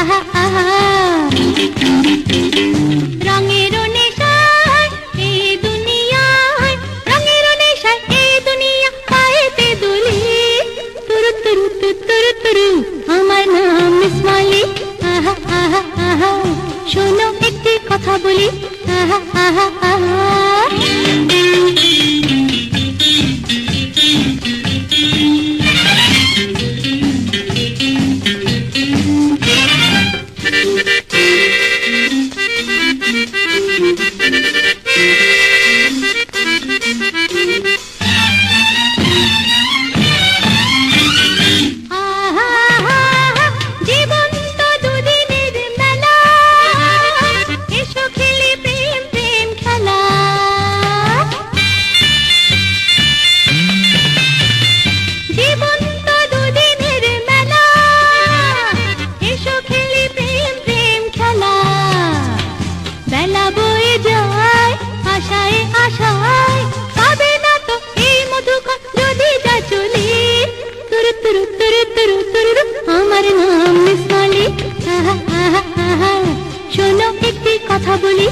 আহা আহা রঙের নেশায় এই দুনিয়ায় রঙের নেশায় এই দুনিয়া পায়েতে দুলি তুরু তুরু তুরু তুরু আমার নাম মিস মলি আহা আহা আহা শোনো একটি কথা বলি আহা আহা আহা আমার নাম মিস মলি আহা আহা আহা শোনো একটি কথা বলি